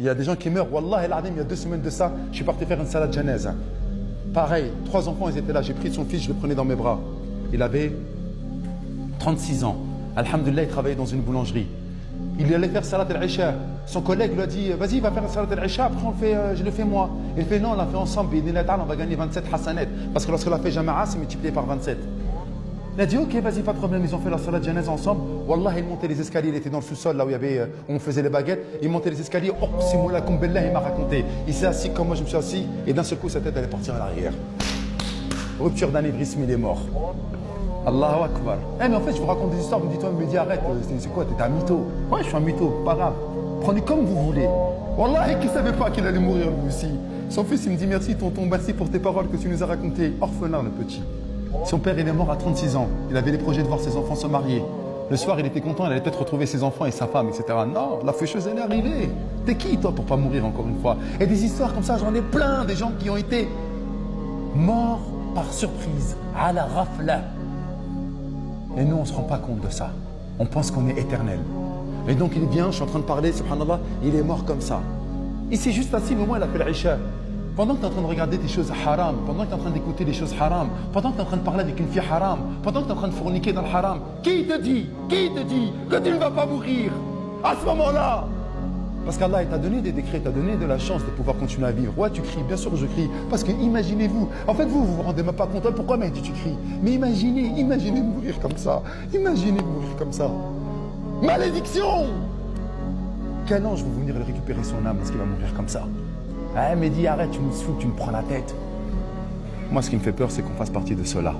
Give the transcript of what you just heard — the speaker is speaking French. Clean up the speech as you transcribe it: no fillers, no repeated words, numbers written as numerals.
Il y a des gens qui meurent. Wallah el Adim, il y a 2 semaines de ça, je suis parti faire une salade janaza. Pareil, 3 enfants, ils étaient là. J'ai pris son fils, je le prenais dans mes bras. Il avait 36 ans. Alhamdulillah, il travaillait dans une boulangerie. Il allait faire salat al-Isha. Son collègue lui a dit, vas-y, va faire salat al-Isha, après je le fais moi. Il fait, non, on l'a fait ensemble, on va gagner 27 hasanat. Parce que lorsqu'on l'a fait jama'a, c'est multiplié par 27. Il a dit, ok, vas-y, pas de problème. Ils ont fait la salat janaza ensemble. Wallah, il montait les escaliers, il était dans le sous-sol, là où on faisait les baguettes. Il montait les escaliers, oh, c'est moi la billah, il m'a raconté. Il s'est assis comme moi, je me suis assis, et d'un seul coup, sa tête allait partir à l'arrière. Rupture d'anévrisme, il est mort. Allahu Akbar. Eh mais en fait, je vous raconte des histoires, vous me dites, toi, me dis, arrête, c'est quoi, t'es un mytho. Ouais, je suis un mytho, pas grave. Prenez comme vous voulez. Wallah, qui savait pas qu'il allait mourir lui aussi. Son fils, il me dit, merci tonton, merci pour tes paroles que tu nous as racontées. Orphelin, le petit. Son père, il est mort à 36 ans. Il avait les projets de voir ses enfants se marier. Le soir, il était content, il allait peut-être retrouver ses enfants et sa femme, etc. Non, la faucheuse, elle est arrivée. T'es qui, toi, pour pas mourir encore une fois? Et des histoires comme ça, j'en ai plein, des gens qui ont été morts par surprise, à la rafla. Et nous, on ne se rend pas compte de ça. On pense qu'on est éternel. Et donc, il est bien, je suis en train de parler, subhanallah, il est mort comme ça. Il s'est juste assis, mais au moins, il a fait l'Isha. Pendant que tu es en train de regarder des choses haram, pendant que tu es en train d'écouter des choses haram, pendant que tu es en train de parler avec une fille haram, pendant que tu es en train de fourniquer dans le haram, qui te dit que tu ne vas pas mourir à ce moment-là? Parce qu'Allah t'a donné des décrets, t'a donné de la chance de pouvoir continuer à vivre. Ouais, tu cries, bien sûr je crie. Parce que imaginez-vous, en fait vous vous rendez même pas compte. Pourquoi Mehdi tu cries? Mais imaginez mourir comme ça. Imaginez mourir comme ça. Malédiction! Quel ange va venir récupérer son âme parce qu'il va mourir comme ça? Ah Mehdi, arrête, tu me fous, tu me prends la tête. Moi ce qui me fait peur c'est qu'on fasse partie de cela.